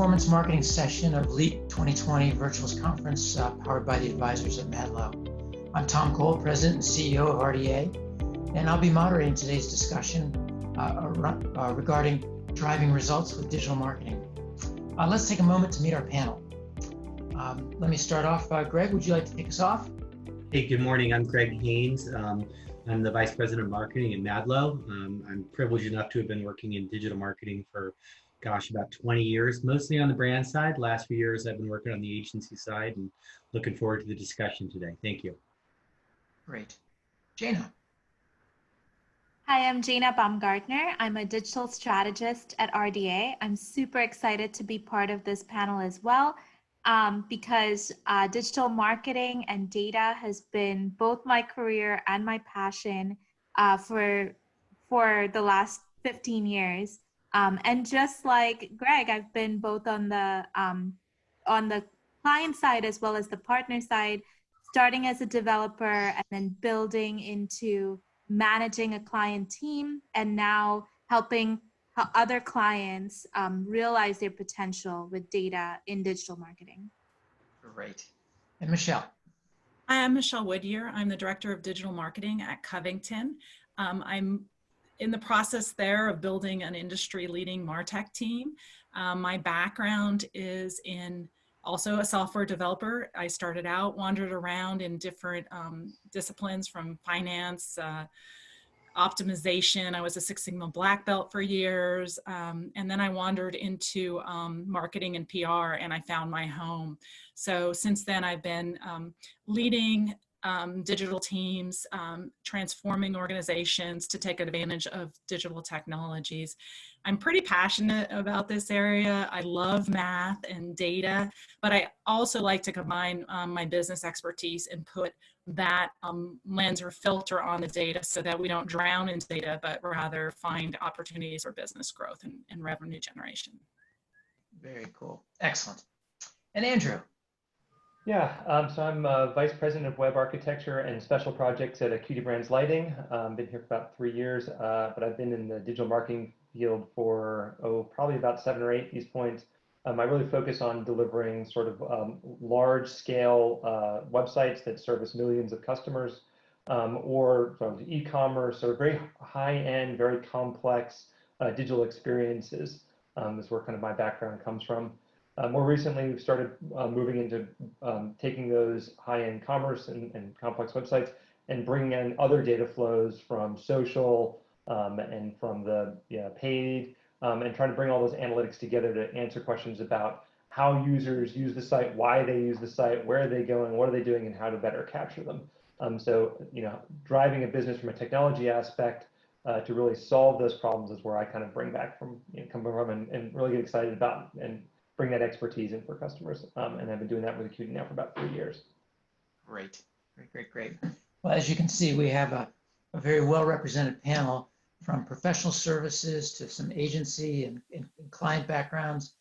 performance marketing session of LEAP 2020 Virtuals Conference powered by the advisors at Madlow. I'm Tom Cole, President and CEO of RDA, and I'll be moderating today's discussion regarding driving results with digital marketing. Let's take a moment to meet our panel. Let me start off. Greg, would you like to kick us off? Hey, good morning. I'm Greg Haynes. I'm the Vice President of Marketing at Madlow. I'm privileged enough to have been working in digital marketing for, about 20 years, mostly on the brand side. Last few years, I've been working on the agency side and looking forward to the discussion today. Thank you. Great. Jana. Hi, I'm Jana Baumgartner. I'm a digital strategist at RDA. I'm super excited to be part of this panel as well because digital marketing and data has been both my career and my passion for the last 15 years. And just like Greg, I've been both on the client side as well as the partner side, starting as a developer and then building into managing a client team, and now helping other clients realize their potential with data in digital marketing. Great. And Michelle. Hi, I'm Michelle Woodyear. I'm the Director of Digital Marketing at Covington. I'm in the process there of building an industry-leading MarTech team. My background is in also a software developer. I started out, wandered around in different disciplines from finance, optimization. I was a Six Sigma black belt for years. And then I wandered into marketing and PR, and I found my home. So since then, I've been leading digital teams, transforming organizations to take advantage of digital technologies. I'm pretty passionate about this area. I love math and data, but I also like to combine my business expertise and put that lens or filter on the data so that we don't drown in data, but rather find opportunities for business growth and revenue generation. Very cool. Excellent. And Andrew. Yeah, so I'm Vice President of Web Architecture and Special Projects at Acuity Brands Lighting. Been here for about 3 years, but I've been in the digital marketing field for, probably about 7 or 8 at these points. I really focus on delivering sort of large-scale websites that service millions of customers, or sort of e-commerce, or very high-end, very complex digital experiences. Is where kind of my background comes from. More recently, we've started moving into taking those high-end commerce and complex websites and bringing in other data flows from social and from the paid, and trying to bring all those analytics together to answer questions about how users use the site, why they use the site, where are they going, what are they doing, and how to better capture them. So, driving a business from a technology aspect to really solve those problems is where I kind of bring back from, come from, and really get excited about and bring that expertise in for customers. And I've been doing that with Acuity now for about 3 years. Great. Well, as you can see, we have a very well-represented panel, from professional services to some agency and client backgrounds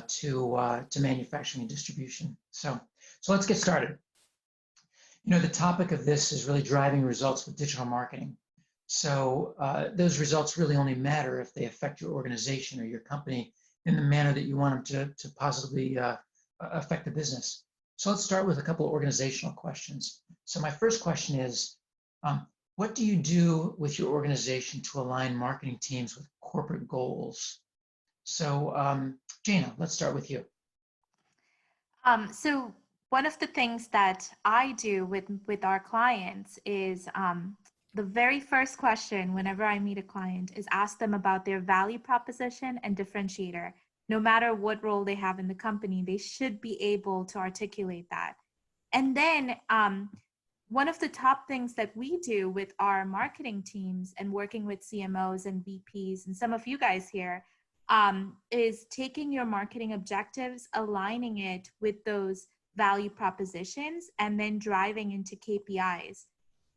to manufacturing and distribution. So let's get started. The topic of this is really driving results with digital marketing. So those results really only matter if they affect your organization or your company in the manner that you want them to positively affect the business. So let's start with a couple of organizational questions. So my first question is, what do you do with your organization to align marketing teams with corporate goals? So Jana, let's start with you. So one of the things that I do with our clients is the very first question whenever I meet a client is ask them about their value proposition and differentiator. No matter what role they have in the company, they should be able to articulate that. And then one of the top things that we do with our marketing teams and working with CMOs and VPs and some of you guys here is taking your marketing objectives, aligning it with those value propositions, and then driving into KPIs.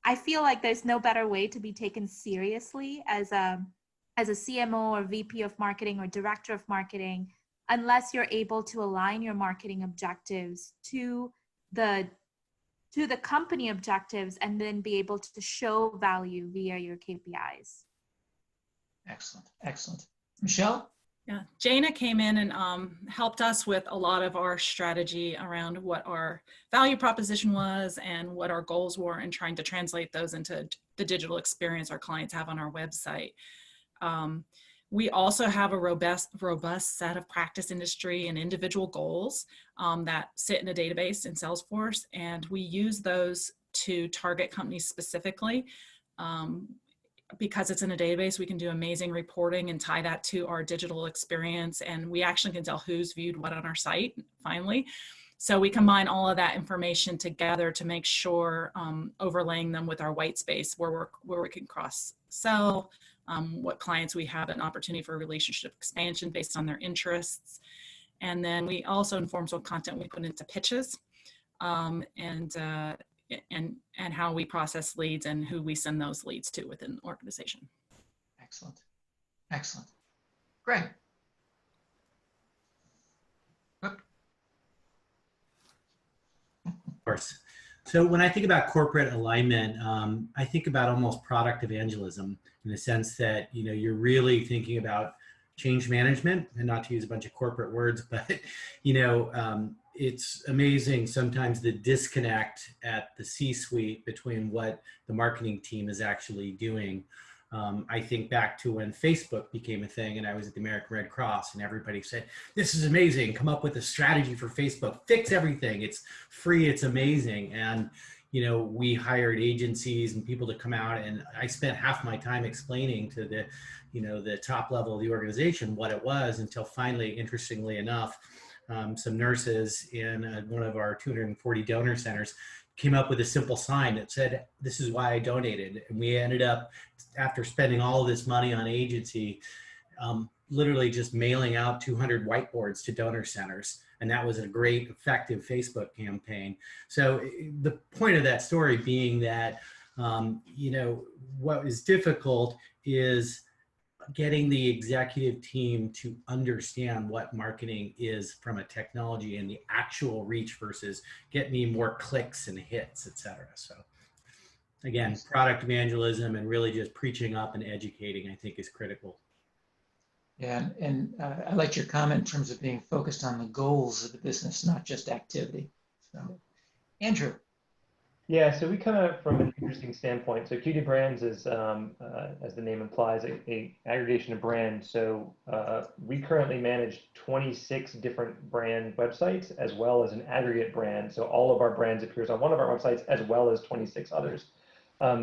I feel like there's no better way to be taken seriously as a CMO or VP of marketing or director of marketing unless you're able to align your marketing objectives to the company objectives and then be able to show value via your KPIs. Excellent. Michelle? Yeah, Jana came in and helped us with a lot of our strategy around what our value proposition was and what our goals were, and trying to translate those into the digital experience our clients have on our website. We also have a robust set of practice, industry, and individual goals that sit in a database in Salesforce, and we use those to target companies specifically. Because it's in a database, we can do amazing reporting and tie that to our digital experience, and we actually can tell who's viewed what on our site finally. So we combine all of that information together to make sure overlaying them with our white space where we can cross sell, what clients we have an opportunity for relationship expansion based on their interests. And then we also inform what content we put into pitches, and how we process leads and who we send those leads to within the organization. Excellent. Excellent. Greg. Of course. So when I think about corporate alignment, I think about almost product evangelism, in the sense that, you know, you're really thinking about change management, and not to use a bunch of corporate words, but, you know, it's amazing sometimes the disconnect at the C-suite between what the marketing team is actually doing. I think back to when Facebook became a thing, and I was at the American Red Cross, and everybody said, this is amazing, come up with a strategy for Facebook, fix everything, it's free, it's amazing. And you know, we hired agencies and people to come out, and I spent half my time explaining to the, you know, the top level of the organization what it was, until finally, interestingly enough, some nurses in one of our 240 donor centers came up with a simple sign that said, this is why I donated. And we ended up, after spending all of this money on agency, literally just mailing out 200 whiteboards to donor centers. And that was a great, effective Facebook campaign. So the point of that story being that, you know, what is difficult is getting the executive team to understand what marketing is from a technology and the actual reach versus get me more clicks and hits, et cetera. So again, product evangelism and really just preaching up and educating, I think, is critical. Yeah, and I liked your comment in terms of being focused on the goals of the business, not just activity. So, Andrew. Yeah, so we come at it from an interesting standpoint. So QD Brands is, as the name implies, a aggregation of brands. So we currently manage 26 different brand websites, as well as an aggregate brand. So all of our brands appears on one of our websites, as well as 26 others.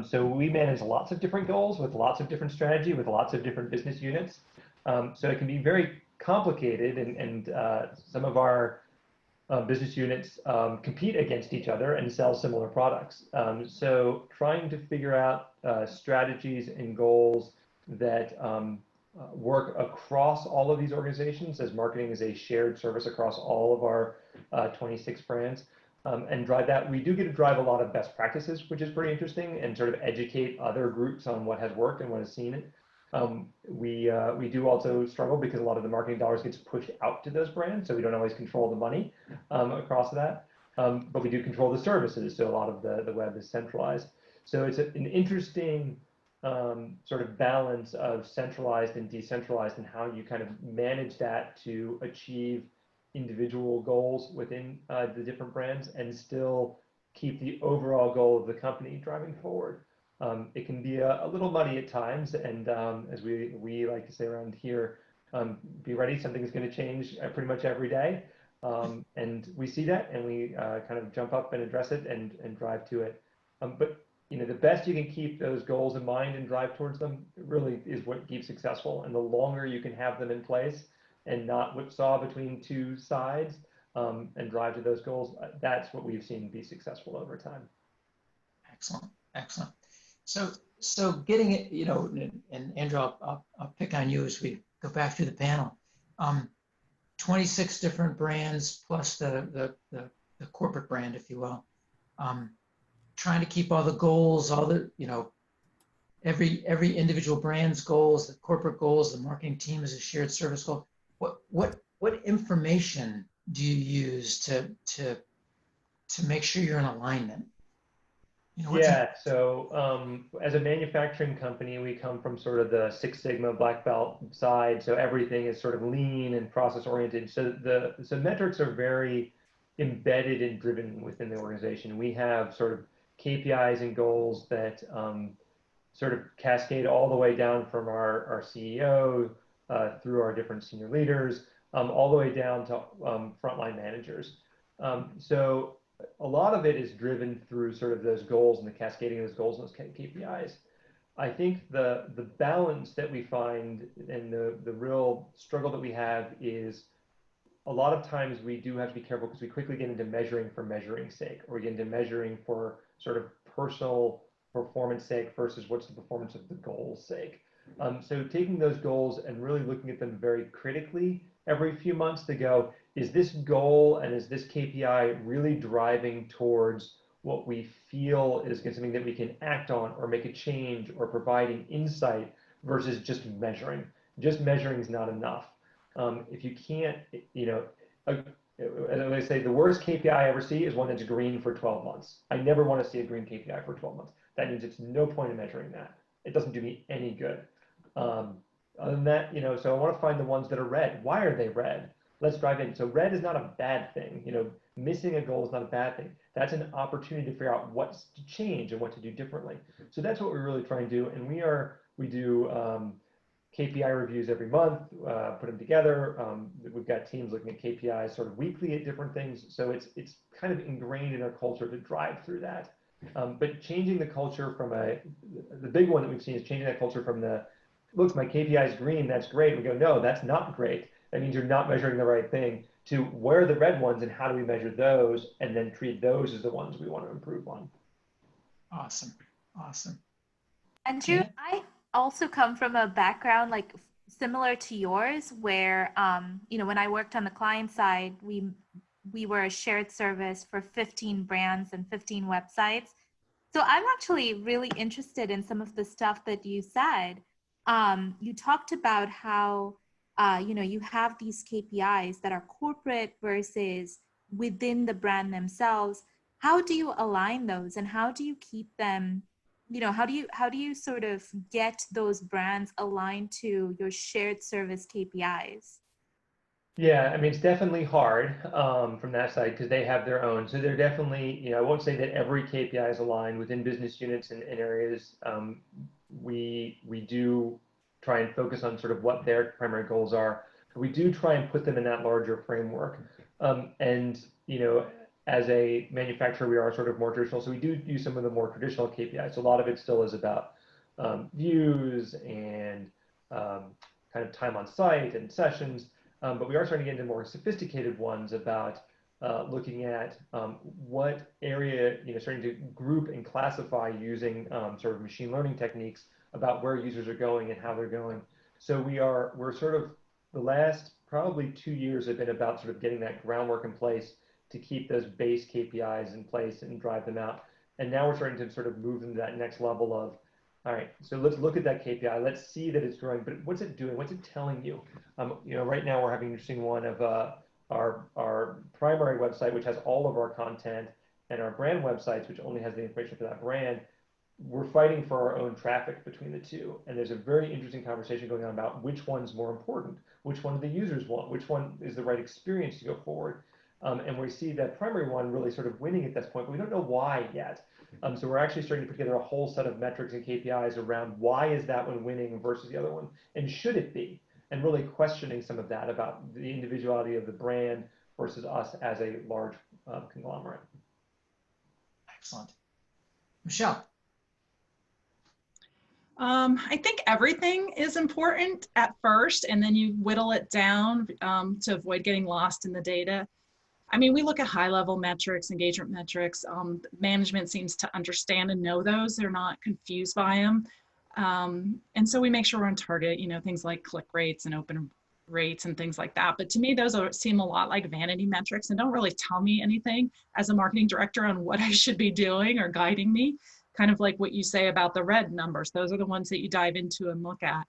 So we manage lots of different goals with lots of different strategy, with lots of different business units. So it can be very complicated, and some of our business units compete against each other and sell similar products. So trying to figure out strategies and goals that work across all of these organizations, as marketing is a shared service across all of our 26 brands, and drive that. We do get to drive a lot of best practices, which is pretty interesting, and sort of educate other groups on what has worked and what has seen it. We do also struggle because a lot of the marketing dollars gets pushed out to those brands, so we don't always control the money across that. But we do control the services, so a lot of the web is centralized. So it's an interesting sort of balance of centralized and decentralized, and how you kind of manage that to achieve individual goals within the different brands and still keep the overall goal of the company driving forward. It can be a little muddy at times, and as we like to say around here, be ready, something is going to change pretty much every day. And we see that, and we kind of jump up and address it and drive to it. But you know, the best you can keep those goals in mind and drive towards them really is what keeps successful. And the longer you can have them in place and not whipsaw between two sides and drive to those goals, that's what we've seen be successful over time. Excellent, excellent. So getting it, you know, and Andrew, I'll pick on you as we go back through the panel. 26 different brands plus the corporate brand, if you will. Trying to keep all the goals, all the, you know, every individual brand's goals, the corporate goals, the marketing team is a shared service goal. What information do you use to make sure you're in alignment? You know, what's Yeah, so as a manufacturing company, we come from sort of the Six Sigma black belt side. So everything is sort of lean and process oriented. So metrics are very embedded and driven within the organization. We have sort of KPIs and goals that sort of cascade all the way down from our CEO through our different senior leaders, all the way down to frontline managers. So a lot of it is driven through sort of those goals and the cascading of those goals and those KPIs. I think the balance that we find and the real struggle that we have is a lot of times we do have to be careful because we quickly get into measuring for measuring's sake, or we get into measuring for sort of personal performance sake versus what's the performance of the goal's sake. So taking those goals and really looking at them very critically every few months to go, is this goal and is this KPI really driving towards what we feel is something that we can act on or make a change or providing insight versus just measuring? Just measuring is not enough. If you can't, you know, as I say, the worst KPI I ever see is one that's green for 12 months. I never want to see a green KPI for 12 months. That means it's no point in measuring that. It doesn't do me any good. Other than that, you know, so I want to find the ones that are red. Why are they red? Let's dive in. So red is not a bad thing. You know, missing a goal is not a bad thing. That's an opportunity to figure out what's to change and what to do differently. So that's what we really try and do. And we do KPI reviews every month, put them together. We've got teams looking at KPIs sort of weekly at different things. So it's kind of ingrained in our culture to drive through that. But changing the culture from the big one that we've seen is changing that culture from look, my KPI is green, that's great. We go, no, that's not great. That means you're not measuring the right thing, to where are the red ones and how do we measure those, and then treat those as the ones we want to improve on. awesome. Awesome. Andrew, Yeah. I also come from a background like similar to yours, where you know, when I worked on the client side, we were a shared service for 15 brands and 15 websites. So I'm actually really interested in some of the stuff that you said. You talked about how you know, you have these KPIs that are corporate versus within the brand themselves. How do you align those, and how do you keep them, you know, how do you sort of get those brands aligned to your shared service KPIs? Yeah, I mean, it's definitely hard from that side because they have their own. So they're definitely, you know, I won't say that every KPI is aligned within business units and areas. We do try and focus on sort of what their primary goals are. We do try and put them in that larger framework. And, you know, as a manufacturer, we are sort of more traditional. So we do use some of the more traditional KPIs. So a lot of it still is about views and kind of time on site and sessions. But we are starting to get into more sophisticated ones about looking at what area, you know, starting to group and classify using sort of machine learning techniques about where users are going and how they're going. So we're sort of, the last probably 2 years have been about sort of getting that groundwork in place to keep those base KPIs in place and drive them out. And now we're starting to sort of move into that next level of, all right, so let's look at that KPI. Let's see that it's growing, but what's it doing? What's it telling you? You know, right now we're having an interesting one of our primary website, which has all of our content, and our brand websites, which only has the information for that brand. We're fighting for our own traffic between the two. And there's a very interesting conversation going on about which one's more important, which one do the users want, which one is the right experience to go forward. And we see that primary one really sort of winning at this point, but we don't know why yet. So we're actually starting to put together a whole set of metrics and KPIs around why is that one winning versus the other one, and should it be? And really questioning some of that about the individuality of the brand versus us as a large conglomerate. Excellent. Michelle. I think everything is important at first, and then you whittle it down to avoid getting lost in the data. I mean, we look at high-level metrics, engagement metrics. Management seems to understand and know those. They're not confused by them. And so we make sure we're on target, you know, things like click rates and open rates and things like that. But to me, those seem a lot like vanity metrics and don't really tell me anything as a marketing director on what I should be doing or guiding me. Kind of like what you say about the red numbers. Those are the ones that you dive into and look at.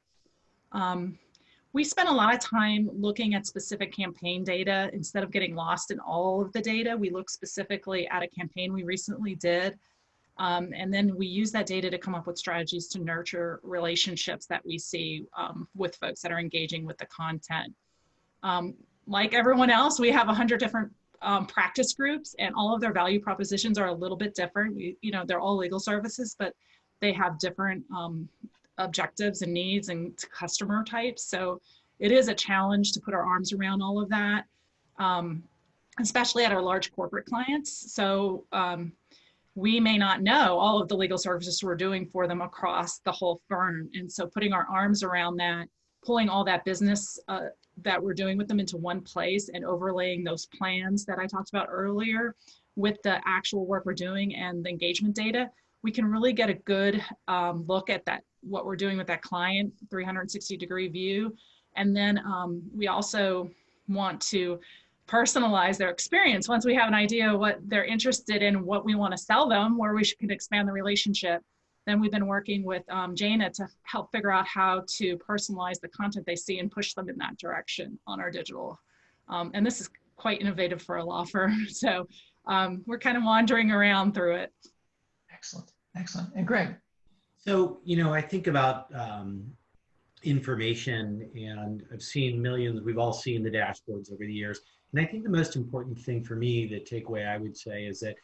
We spend a lot of time looking at specific campaign data instead of getting lost in all of the data. We look specifically at a campaign we recently did And then we use that data to come up with strategies to nurture relationships that we see with folks that are engaging with the content. Like everyone else, we have 100 different practice groups, and all of their value propositions are a little bit different. They're all legal services, but they have different objectives and needs and customer types. So it is a challenge to put our arms around all of that, especially at our large corporate clients. So we may not know all of the legal services we're doing for them across the whole firm. And so putting our arms around that, pulling all that business that we're doing with them into one place and overlaying those plans that I talked about earlier with the actual work we're doing and the engagement data, we can really get a good look at that, what we're doing with that client, 360-degree view. And then we also want to personalize their experience. Once we have an idea of what they're interested in, what we want to sell them, where we can expand the relationship, then we've been working with Jana to help figure out how to personalize the content they see and push them in that direction on our digital. And this is quite innovative for a law firm. So we're kind of wandering around through it. Excellent, excellent. And Greg? So, I think about information, and I've seen millions, we've all seen the dashboards over the years. And I think the most important thing for me, the takeaway I would say, is that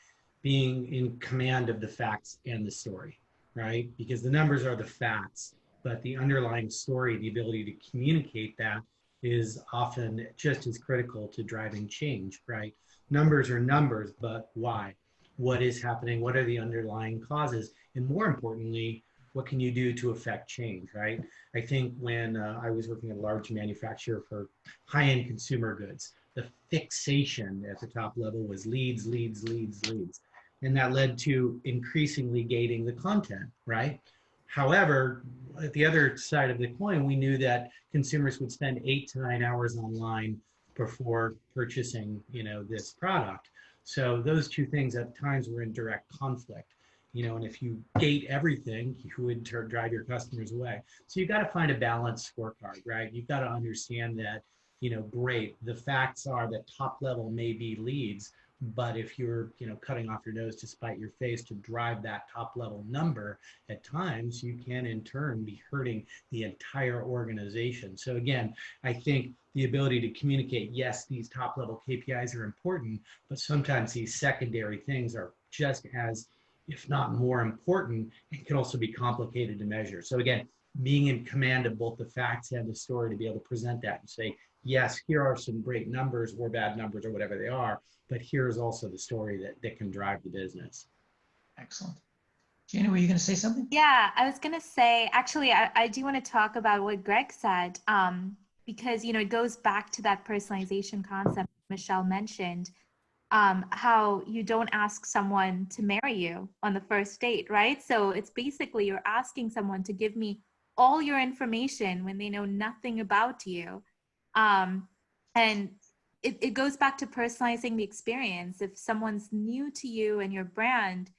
being in command of the facts and the story, right? Because the numbers are the facts, but the underlying story, the ability to communicate that, is often just as critical to driving change, right? Numbers are numbers, but why? What is happening? What are the underlying causes? And more importantly, what can you do to affect change, right? I think when I was working at a large manufacturer for high-end consumer goods, the fixation at the top level was leads, leads, leads, leads. And that led to increasingly gating the content, right? However, at the other side of the coin, we knew that consumers would spend 8 to 9 hours online before purchasing, this product. So those two things at times were in direct conflict. And if you gate everything, you would drive your customers away. So you've got to find a balanced scorecard, right? You've got to understand that, great, the facts are that top level may be leads, but if you're, cutting off your nose to spite your face to drive that top level number, at times you can in turn be hurting the entire organization. So again, I think the ability to communicate, yes, these top level KPIs are important, but sometimes these secondary things are just as, if not more important, and can also be complicated to measure. So again, being in command of both the facts and the story to be able to present that and say, yes, here are some great numbers or bad numbers or whatever they are, but here's also the story that can drive the business. Excellent. Jana, were you going to say something? Yeah, I was going to say, actually, I do want to talk about what Greg said, because, it goes back to that personalization concept Michelle mentioned, how you don't ask someone to marry you on the first date, right? So it's basically you're asking someone to give me all your information when they know nothing about you. And it goes back to personalizing the experience. If someone's new to you and your brand,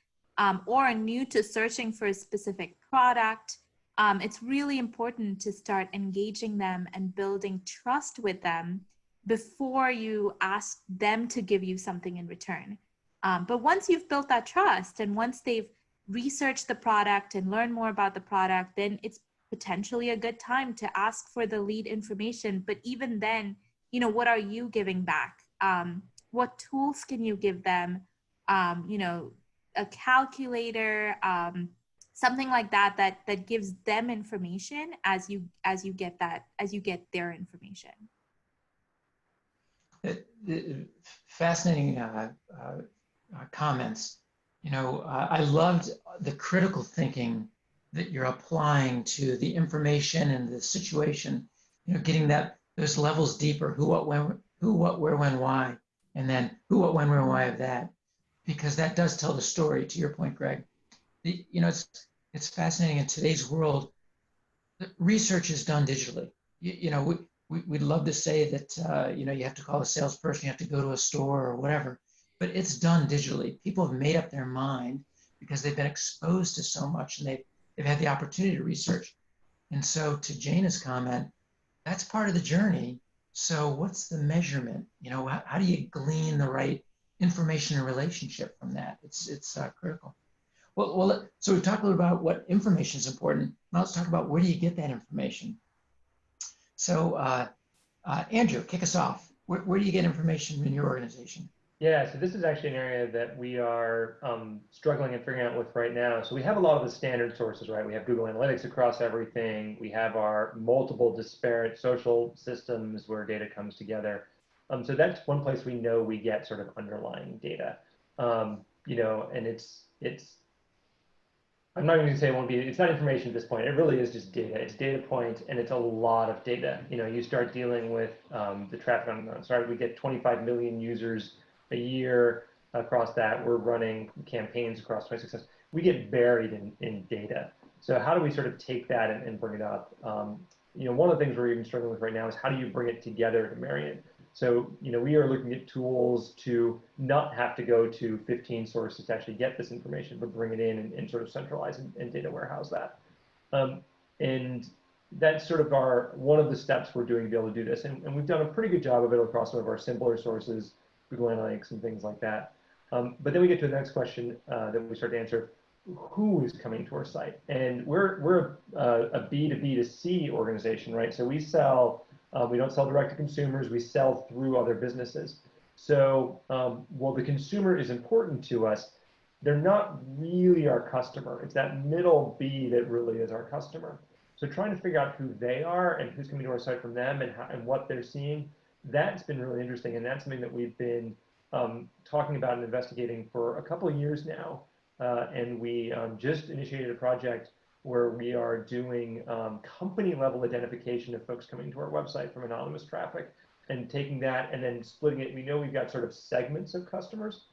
or new to searching for a specific product, it's really important to start engaging them and building trust with them before you ask them to give you something in return. But once you've built that trust and once they've researched the product and learned more about the product, then it's potentially a good time to ask for the lead information. But even then, what are you giving back? What tools can you give them? A calculator, something like that gives them information as you get their information. Fascinating comments. I loved the critical thinking that you're applying to the information and the situation, getting those levels deeper, who, what, where, when, why, and then who, what, when, where, why of that, because that does tell the story, to your point, Greg. It's fascinating in today's world, research is done digitally. We'd love to say that, you have to call a salesperson, you have to go to a store or whatever, but it's done digitally. People have made up their mind because they've been exposed to so much and they've had the opportunity to research. And so to Jana's comment, that's part of the journey. So what's the measurement? How do you glean the right information and relationship from that? It's critical. So we talked a little about what information is important. Now let's talk about where do you get that information. So Andrew, kick us off. Where do you get information in your organization? Yeah, so this is actually an area that we are struggling and figuring out with right now. So we have a lot of the standard sources, right? We have Google Analytics across everything. We have our multiple disparate social systems where data comes together. So that's one place we know we get sort of underlying data. You know, and it's I'm not even gonna say it won't be, it's not information at this point. It really is just data. It's data points, and it's a lot of data. You know, you start dealing with the traffic on, sorry, we get 25 million users a year across that. We're running campaigns across 26. We get buried in data. So how do we sort of take that and bring it up? You know, one of the things we're even struggling with right now is how do you bring it together to marry it? So, you know, we are looking at tools to not have to go to 15 sources to actually get this information, but bring it in and sort of centralize and data warehouse that. And that's sort of one of the steps we're doing to be able to do this. And we've done a pretty good job of it across some of our simpler sources, Google Analytics and things like that. But then we get to the next question that we start to answer. Who is coming to our site? And we're a B2B2C organization, right? So we sell, we don't sell direct to consumers, we sell through other businesses. So while the consumer is important to us, they're not really our customer. It's that middle B that really is our customer. So trying to figure out who they are and who's coming to our site from them and what they're seeing, that's been really interesting. And that's something that we've been talking about and investigating for a couple of years now. And we just initiated a project where we are doing company level identification of folks coming to our website from anonymous traffic and taking that and then splitting it. We know we've got sort of segments of customers.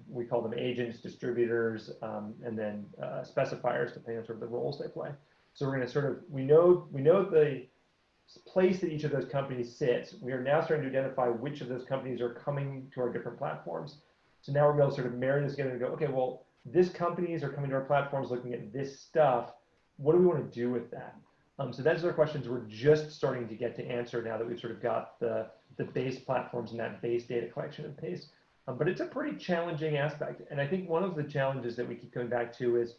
We call them agents, distributors, and then specifiers depending on sort of the roles they play. So we're going to sort of, we know the place that each of those companies sits. We are now starting to identify which of those companies are coming to our different platforms. So now we're going to sort of marry this together and go, okay, well, this companies are coming to our platforms looking at this stuff. What do we want to do with that? So those are questions we're just starting to get to answer now that we've sort of got the base platforms and that base data collection in place. But it's a pretty challenging aspect. And I think one of the challenges that we keep coming back to is,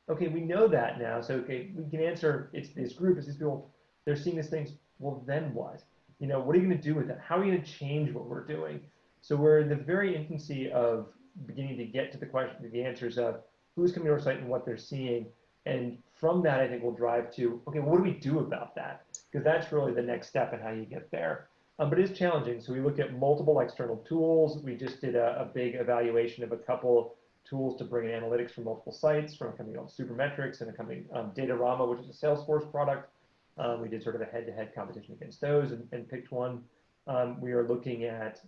okay, we know that now. So, okay, we can answer, it's this group, it's these people, they're seeing these things. Well, then what? You know, what are you going to do with that? How are you going to change what we're doing? So we're in the very infancy of beginning to get to the question, the answers of who's coming to our site and what they're seeing. And from that, I think we'll drive to, okay, well, what do we do about that? Because that's really the next step in how you get there. But it is challenging. So we looked at multiple external tools. We just did a big evaluation of a couple tools to bring in analytics from multiple sites, from a company called Supermetrics and a company, Datarama, which is a Salesforce product. We did sort of a head-to-head competition against those and picked one. We are looking at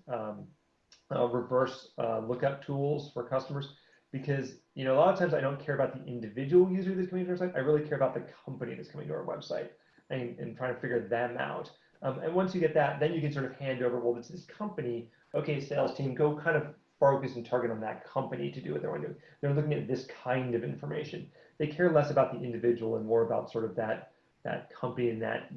reverse lookup tools for customers because, you know, a lot of times I don't care about the individual user that's coming to our site. I really care about the company that's coming to our website and trying to figure them out. And once you get that, then you can sort of hand over, well, it's this company. Okay, sales team, go kind of focus and target on that company to do what they're doing. They're looking at this kind of information. They care less about the individual and more about sort of that company in that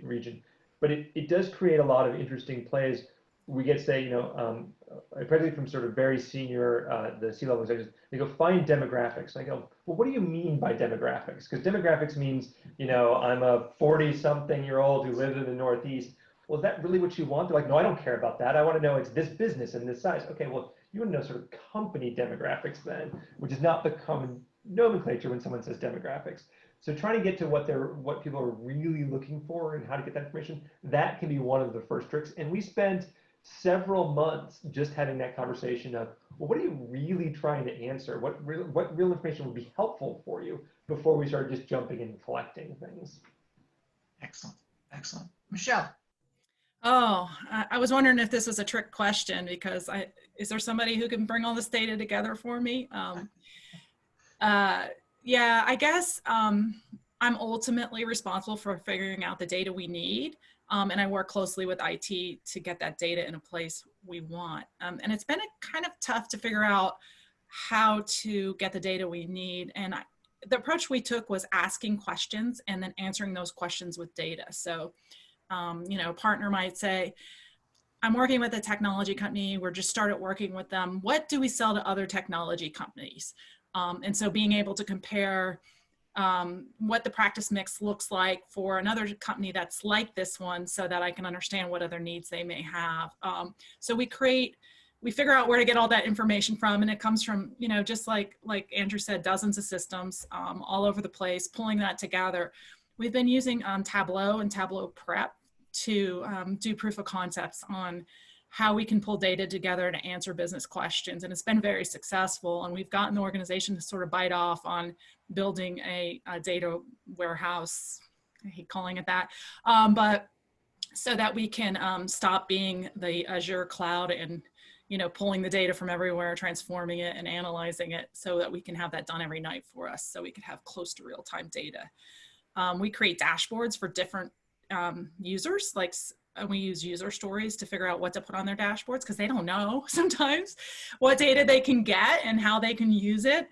region. But it does create a lot of interesting plays. We get to say, you know, particularly from sort of very senior, the C-level executives, they go find demographics. And I go, well, what do you mean by demographics? Because demographics means, you know, I'm a 40-something-year-old who lives in the Northeast. Well, is that really what you want? They're like, no, I don't care about that. I want to know it's this business and this size. Okay, well, you want to know sort of company demographics then, which is not the common nomenclature when someone says demographics. So trying to get to what people are really looking for and how to get that information, that can be one of the first tricks. And we spent several months just having that conversation of, well, what are you really trying to answer? What real information would be helpful for you before we start just jumping in and collecting things? Excellent, excellent. Michelle. Oh, I was wondering if this was a trick question because is there somebody who can bring all this data together for me? Yeah, I guess I'm ultimately responsible for figuring out the data we need. And I work closely with IT to get that data in a place we want. And it's been kind of tough to figure out how to get the data we need. And the approach we took was asking questions and then answering those questions with data. So, you know, a partner might say, I'm working with a technology company. We're just started working with them. What do we sell to other technology companies? And so being able to compare what the practice mix looks like for another company that's like this one, so that I can understand what other needs they may have. So we figure out where to get all that information from, and it comes from, you know, just like Andrew said, dozens of systems all over the place, pulling that together. We've been using Tableau and Tableau Prep to do proof of concepts on how we can pull data together to answer business questions. And it's been very successful. And we've gotten the organization to sort of bite off on building a data warehouse, I hate calling it that, but so that we can stop being the Azure cloud and, you know, pulling the data from everywhere, transforming it and analyzing it, so that we can have that done every night for us, so we could have close to real-time data. We create dashboards for different users, like we use user stories to figure out what to put on their dashboards, because they don't know sometimes what data they can get and how they can use it.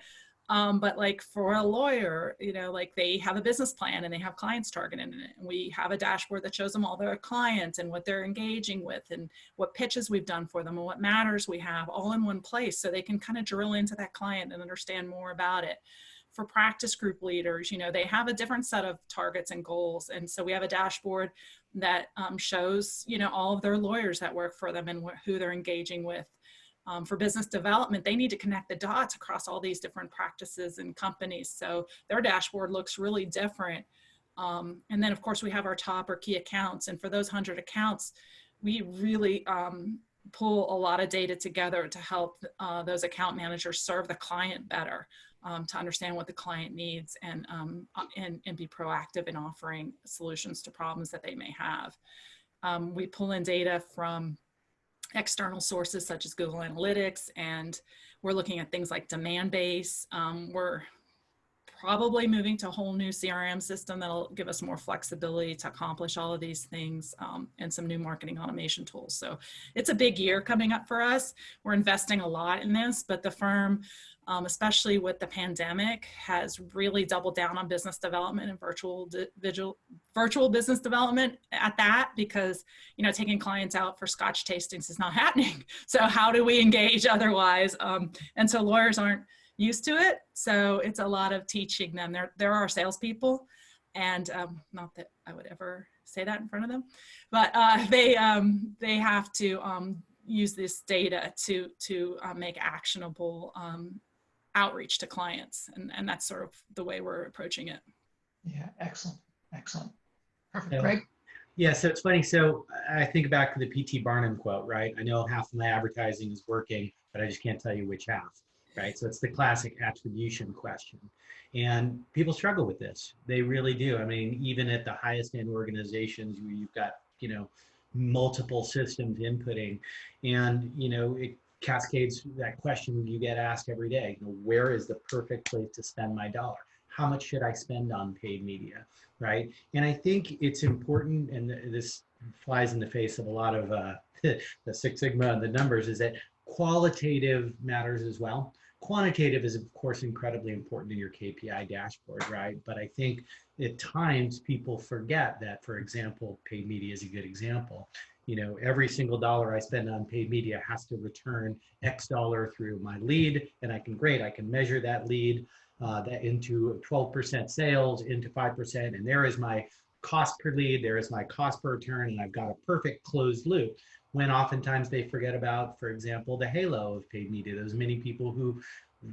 But like for a lawyer, you know, like they have a business plan and they have clients targeted in it. And we have a dashboard that shows them all their clients and what they're engaging with and what pitches we've done for them and what matters we have all in one place, so they can kind of drill into that client and understand more about it. For practice group leaders, you know, they have a different set of targets and goals. And so we have a dashboard that shows, you know, all of their lawyers that work for them and who they're engaging with. For business development, they need to connect the dots across all these different practices and companies. So their dashboard looks really different. And then of course we have our top or key accounts. And for those 100 accounts, we really pull a lot of data together to help those account managers serve the client better. To understand what the client needs and be proactive in offering solutions to problems that they may have. We pull in data from external sources such as Google Analytics, and we're looking at things like Demandbase. We're probably moving to a whole new CRM system that'll give us more flexibility to accomplish all of these things, and some new marketing automation tools. So it's a big year coming up for us. We're investing a lot in this, but the firm, especially with the pandemic, has really doubled down on business development and virtual business development at that, because, you know, taking clients out for Scotch tastings is not happening. So how do we engage otherwise? And so lawyers aren't used to it. So it's a lot of teaching them. There are salespeople, and not that I would ever say that in front of them, but they have to use this data to make actionable outreach to clients. And that's sort of the way we're approaching it. Yeah, excellent, excellent. Perfect, Greg? Yeah, so it's funny. So I think back to the P.T. Barnum quote, right? I know half of my advertising is working, but I just can't tell you which half, right? So it's the classic attribution question. And people struggle with this. They really do. I mean, even at the highest end organizations where you've got, you know, multiple systems inputting, and, you know, it cascades that question you get asked every day. You know, where is the perfect place to spend my dollar? How much should I spend on paid media, right? And I think it's important, and this flies in the face of a lot of the Six Sigma and the numbers, is that qualitative matters as well. Quantitative is, of course, incredibly important in your KPI dashboard, right? But I think at times people forget that, for example, paid media is a good example. You know, every single dollar I spend on paid media has to return X dollar through my lead, and I can measure that lead that into 12% sales, into 5%, and there is my cost per lead, there is my cost per return, and I've got a perfect closed loop. When oftentimes they forget about, for example, the halo of paid media. Those many people who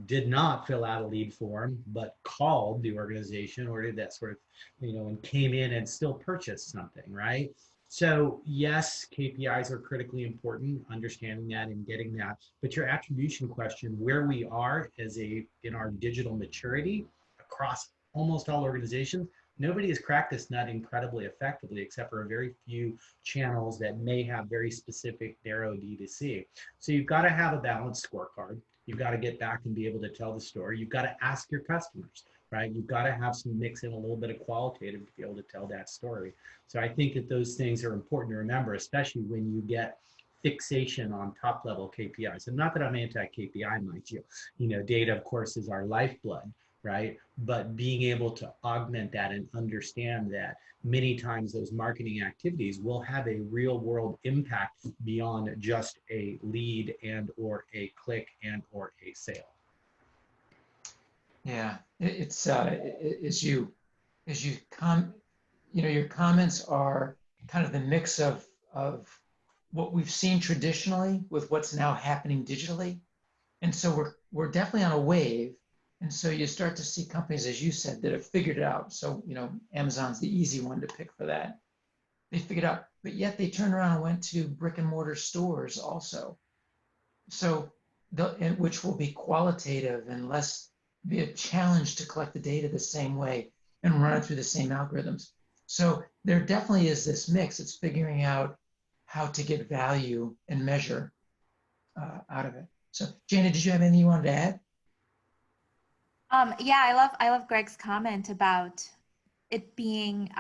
did not fill out a lead form, but called the organization or did that sort of, you know, and came in and still purchased something, right? So yes, KPIs are critically important, understanding that and getting that. But your attribution question, where we are in our digital maturity across almost all organizations, nobody has cracked this nut incredibly effectively, except for a very few channels that may have very specific narrow D2C. So you've got to have a balanced scorecard. You've got to get back and be able to tell the story. You've got to ask your customers, right? You've got to have some mix in a little bit of qualitative to be able to tell that story. So I think that those things are important to remember, especially when you get fixation on top level KPIs. And not that I'm anti-KPI, mind you. You know, data, of course, is our lifeblood, right? But being able to augment that and understand that many times those marketing activities will have a real world impact beyond just a lead and or a click and or a sale. Yeah, it's as you your comments are kind of the mix of what we've seen traditionally with what's now happening digitally. And so we're definitely on a wave. And so you start to see companies, as you said, that have figured it out. So, Amazon's the easy one to pick for that. They figured out, but yet they turned around and went to brick and mortar stores also. So, which will be qualitative and less be a challenge to collect the data the same way and run it through the same algorithms. So there definitely is this mix. It's figuring out how to get value and measure out of it. So, Jana, did you have anything you wanted to add? Yeah, I love Greg's comment about it being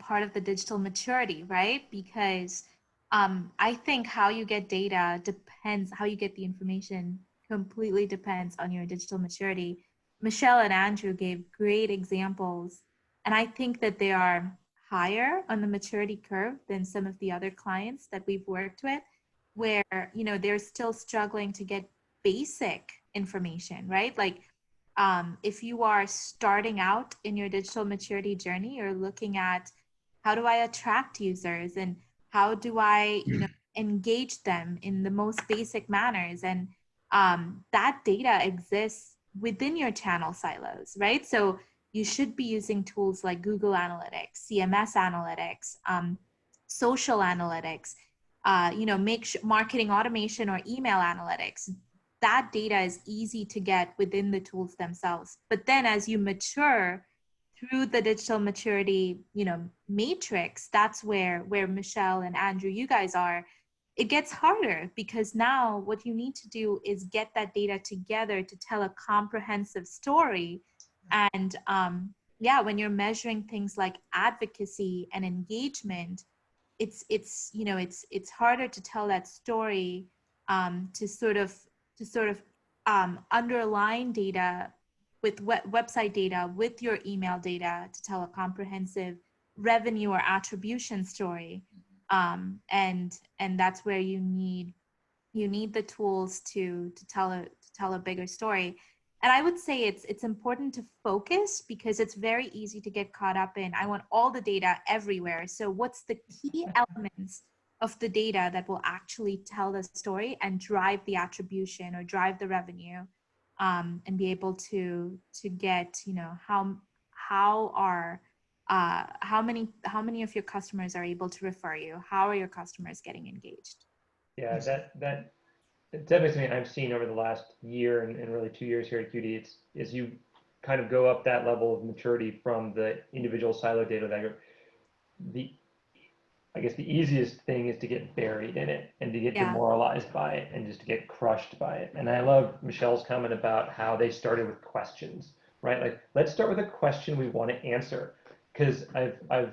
part of the digital maturity, right? Because I think how you get data depends, how you get the information completely depends on your digital maturity. Michelle and Andrew gave great examples, and I think that they are higher on the maturity curve than some of the other clients that we've worked with, where they're still struggling to get basic information, right? Like if you are starting out in your digital maturity journey, you're looking at how do I attract users and how do I, engage them in the most basic manners. And that data exists within your channel silos, right? So you should be using tools like Google Analytics, CMS Analytics, social analytics, marketing automation or email analytics. That data is easy to get within the tools themselves. But then as you mature through the digital maturity, matrix, that's where Michelle and Andrew, you guys are, it gets harder because now what you need to do is get that data together to tell a comprehensive story. And when you're measuring things like advocacy and engagement, it's harder to tell that story to sort of underline data with website data with your email data to tell a comprehensive revenue or attribution story, and that's where you need the tools to tell a bigger story. And I would say it's important to focus because it's very easy to get caught up in I want all the data everywhere. So what's the key elements of the data that will actually tell the story and drive the attribution or drive the revenue, and be able to get how many of your customers are able to refer you, how are your customers getting engaged? Yeah, that definitely something I've seen over the last year and really 2 years here at QD. It's as you kind of go up that level of maturity from the individual silo data that I guess the easiest thing is to get buried in it and to get demoralized by it and just to get crushed by it. And I love Michelle's comment about how they started with questions, right? Like, let's start with a question we want to answer. Because I've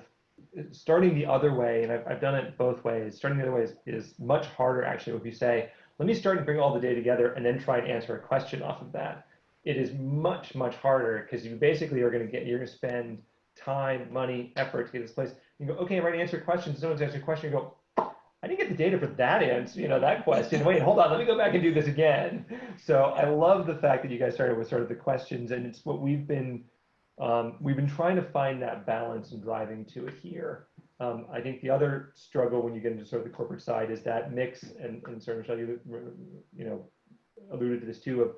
starting the other way, and I've done it both ways. Starting the other way is much harder, actually. If you say, let me start and bring all the data together and then try and answer a question off of that, it is much, much harder because you basically you're going to spend time, money, effort to get this place. You go, okay, I'm ready to answer a question. Someone's answering a question. You go, I didn't get the data for that answer, that question. Wait, hold on, let me go back and do this again. So I love the fact that you guys started with sort of the questions, and it's what we've been trying to find that balance and driving to it here. I think the other struggle when you get into sort of the corporate side is that mix, and sort of Michelle, you alluded to this too. Of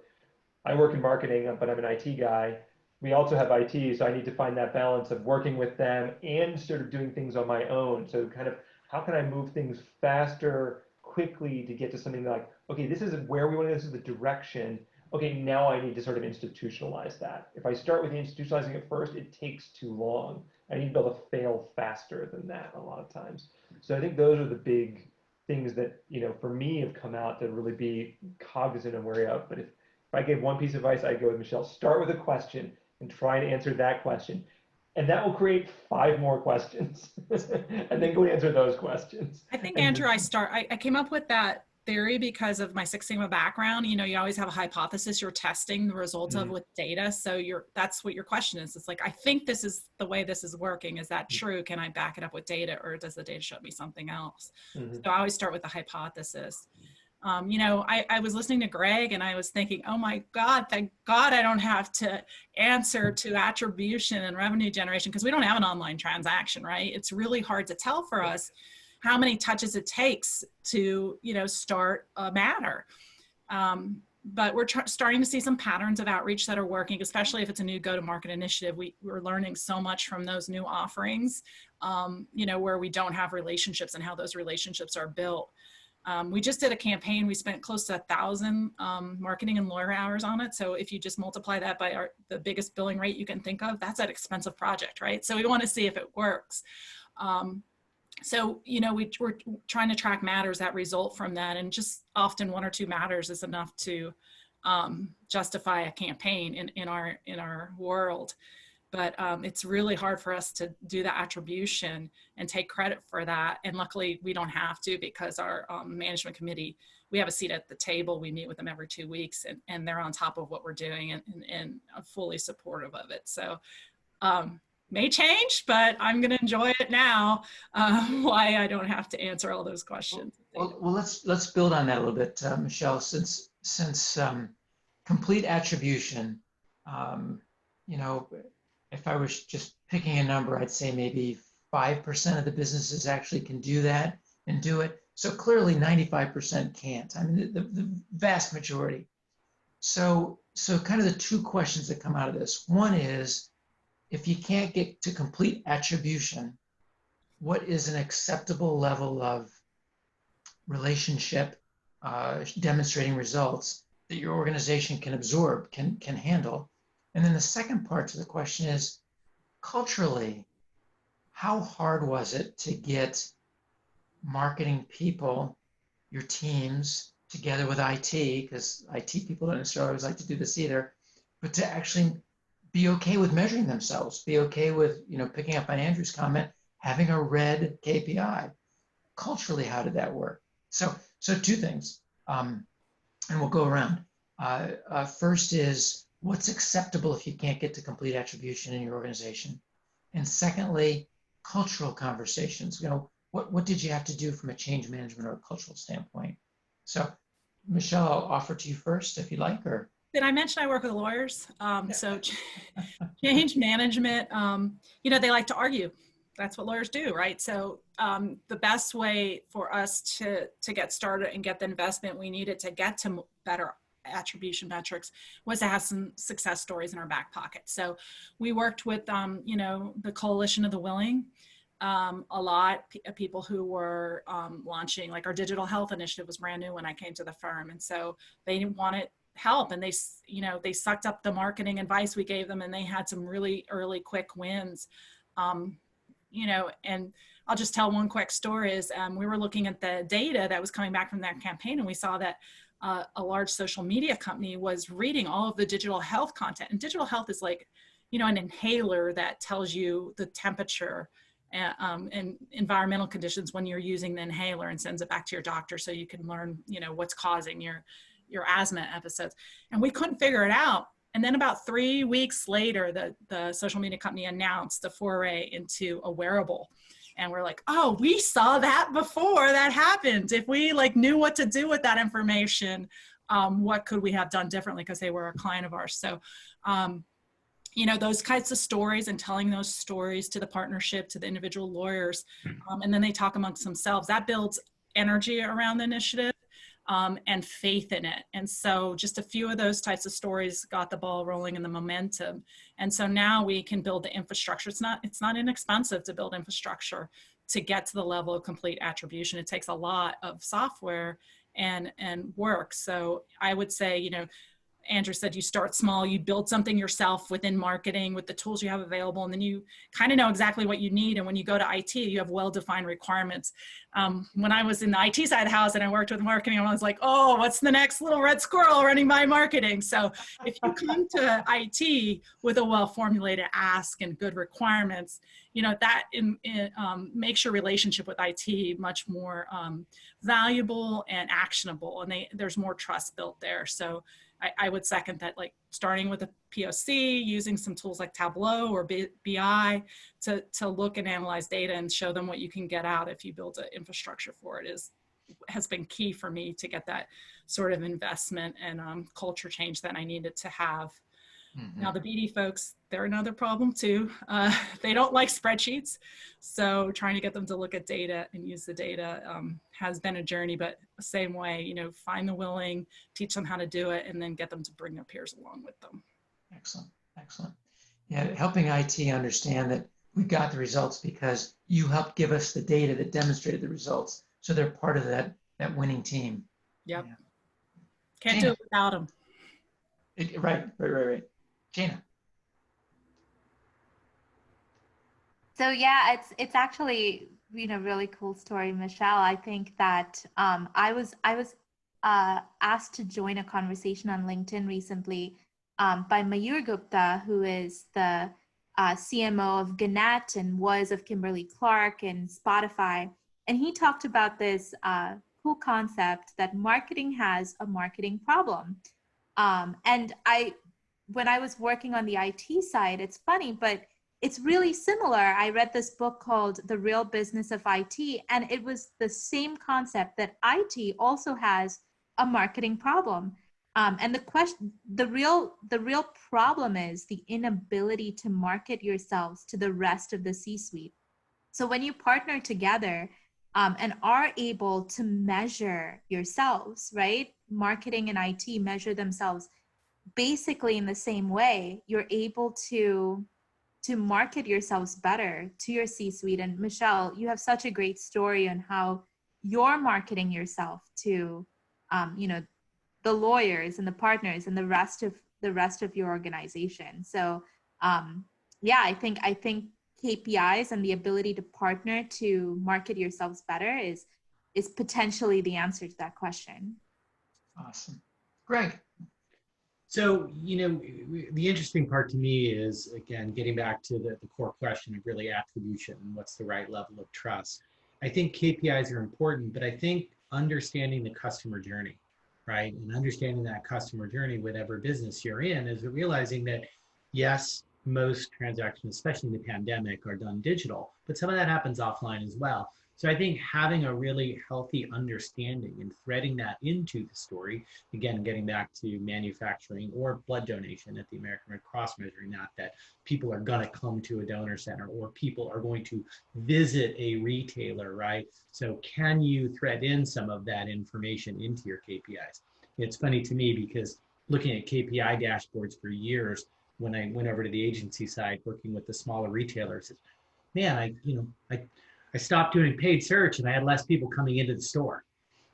I work in marketing, but I'm an IT guy. We also have IT, so I need to find that balance of working with them and sort of doing things on my own. So kind of how can I move things faster, quickly to get to something like, okay, this isn't where we want to go, this is the direction. Okay, now I need to sort of institutionalize that. If I start with institutionalizing it first, it takes too long. I need to be able to fail faster than that a lot of times. So I think those are the big things that, for me have come out to really be cognizant and wary of. But if I gave one piece of advice, I'd go with Michelle, start with a question and try to answer that question. And that will create 5 more questions and then go answer those questions. I think, Andrew, I came up with that theory because of my Six Sigma background. You always have a hypothesis you're testing the results of with data. So that's what your question is. It's like, I think this is the way this is working. Is that true? Can I back it up with data, or does the data show me something else? So I always start with the hypothesis. You know, I was listening to Greg and I was thinking, oh my God, thank God I don't have to answer to attribution and revenue generation, because we don't have an online transaction, right? It's really hard to tell for us how many touches it takes to, you know, start a matter. But we're starting to see some patterns of outreach that are working, especially if it's a new go-to-market initiative. We're learning so much from those new offerings, you know, where we don't have relationships and how those relationships are built. We just did a campaign. We spent close to 1,000 marketing and lawyer hours on it. So if you just multiply that by the biggest billing rate you can think of, that's an expensive project, right? So we want to see if it works. So, you know, we're trying to track matters that result from that, and just often 1 or 2 matters is enough to justify a campaign in our world. But it's really hard for us to do the attribution and take credit for that. And luckily we don't have to, because our management committee, we have a seat at the table. We meet with them every 2 weeks, and they're on top of what we're doing and fully supportive of it. So may change, but I'm going to enjoy it now. Why I don't have to answer all those questions. Well, let's build on that a little bit, Michelle. Since complete attribution, you know, if I was just picking a number, I'd say maybe 5% of the businesses actually can do that and do it. So clearly 95% can't. I mean, the vast majority. So kind of the 2 questions that come out of this. One is, if you can't get to complete attribution, what is an acceptable level of relationship demonstrating results that your organization can absorb, can handle? And then the second part to the question is, culturally, how hard was it to get marketing people, your teams, together with IT, because IT people don't necessarily always like to do this either, but to actually be okay with measuring themselves, be okay with, you know, picking up on Andrew's comment, having a red KPI. Culturally, how did that work? So 2 things, and we'll go around. First is, what's acceptable if you can't get to complete attribution in your organization? And secondly, cultural conversations. You know, what did you have to do from a change management or a cultural standpoint? So Michelle, I'll offer to you first if you like, or. Did I mention I work with lawyers? So change management, you know, they like to argue. That's what lawyers do, right? So the best way for us to get started and get the investment we needed to get to better attribution metrics was to have some success stories in our back pocket. So we worked with, you know, the Coalition of the Willing, a lot of people who were launching, like our digital health initiative was brand new when I came to the firm. And so they wanted help, and they, you know, they sucked up the marketing advice we gave them, and they had some really early quick wins. You know, and I'll just tell one quick story is we were looking at the data that was coming back from that campaign, and we saw that a large social media company was reading all of the digital health content. And digital health is like, you know, an inhaler that tells you the temperature and environmental conditions when you're using the inhaler, and sends it back to your doctor so you can learn, you know, what's causing your asthma episodes. And we couldn't figure it out. And then about 3 weeks later, the social media company announced a foray into a wearable. And we're like, oh, we saw that before that happened. If we like knew what to do with that information, what could we have done differently? Because they were a client of ours. So, you know, those kinds of stories, and telling those stories to the partnership, to the individual lawyers, and then they talk amongst themselves, that builds energy around the initiative. And faith in it. And so just a few of those types of stories got the ball rolling and the momentum. And so now we can build the infrastructure. It's not inexpensive to build infrastructure to get to the level of complete attribution. It takes a lot of software and work. So I would say, you know, Andrew said you start small, you build something yourself within marketing with the tools you have available, and then you kind of know exactly what you need. And when you go to IT, you have well-defined requirements. When I was in the IT side of the house and I worked with marketing, I was like, oh, what's the next little red squirrel running by marketing? So if you come to IT with a well-formulated ask and good requirements, you know, that makes your relationship with IT much more valuable and actionable, and there's more trust built there. So I would second that, like starting with a POC, using some tools like Tableau or BI to look and analyze data and show them what you can get out if you build an infrastructure for it is has been key for me to get that sort of investment and culture change that I needed to have. Now the BD folks, they're another problem too. They don't like spreadsheets. So trying to get them to look at data and use the data has been a journey, but same way, you know, find the willing, teach them how to do it, and then get them to bring their peers along with them. Excellent, excellent. Yeah, helping IT understand that we got the results because you helped give us the data that demonstrated the results. So they're part of that winning team. Yep. Yeah. Can't Gina. do it without them. Right. Gina. So yeah, it's actually, you know, really cool story, Michelle. I think that I was asked to join a conversation on LinkedIn recently by Mayur Gupta, who is the CMO of Gannett and was of Kimberly-Clark and Spotify. And he talked about this cool concept that marketing has a marketing problem. And when I was working on the IT side, it's funny, but it's really similar. I read this book called The Real Business of IT, and it was the same concept that IT also has a marketing problem. And the real problem is the inability to market yourselves to the rest of the C-suite. So when you partner together and are able to measure yourselves, right? Marketing and IT measure themselves basically in the same way, you're able to market yourselves better to your C-suite. And Michelle, you have such a great story on how you're marketing yourself to, you know, the lawyers and the partners and the rest of your organization. So, yeah, I think KPIs and the ability to partner to market yourselves better is potentially the answer to that question. Awesome. Greg. So, you know, the interesting part to me is, again, getting back to the core question of really attribution and what's the right level of trust. I think KPIs are important, but I think understanding the customer journey, right? And understanding that customer journey, whatever business you're in, is realizing that, yes, most transactions, especially in the pandemic, are done digital, but some of that happens offline as well. So I think having a really healthy understanding and threading that into the story, again, getting back to manufacturing or blood donation at the American Red Cross, measuring that people are going to come to a donor center or people are going to visit a retailer, right? So can you thread in some of that information into your KPIs? It's funny to me because looking at KPI dashboards for years, when I went over to the agency side, working with the smaller retailers, man, I stopped doing paid search and I had less people coming into the store.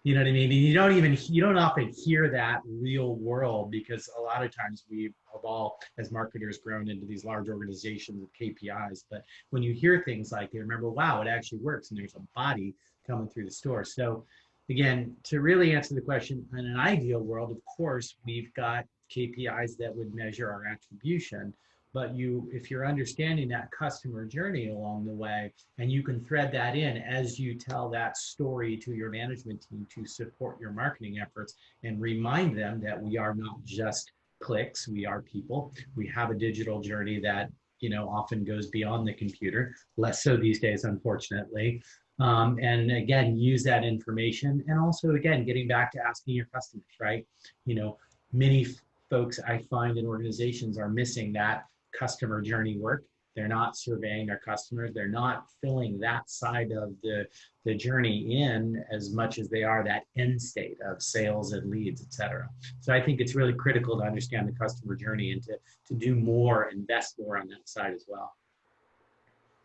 You know what I mean? And you don't often hear that real world because a lot of times we've all, as marketers, grown into these large organizations with KPIs. But when you hear things like that, remember, wow, it actually works and there's a body coming through the store. So again, to really answer the question, in an ideal world, of course, we've got KPIs that would measure our attribution. But if you're understanding that customer journey along the way, and you can thread that in as you tell that story to your management team to support your marketing efforts and remind them that we are not just clicks, we are people. We have a digital journey that, you know, often goes beyond the computer, less so these days, unfortunately. And again, use that information. And also, again, getting back to asking your customers, right? You know, many folks I find in organizations are missing that customer journey work. They're not surveying their customers. They're not filling that side of the journey in as much as they are that end state of sales and leads, et cetera. So I think it's really critical to understand the customer journey and to do more, invest more on that side as well.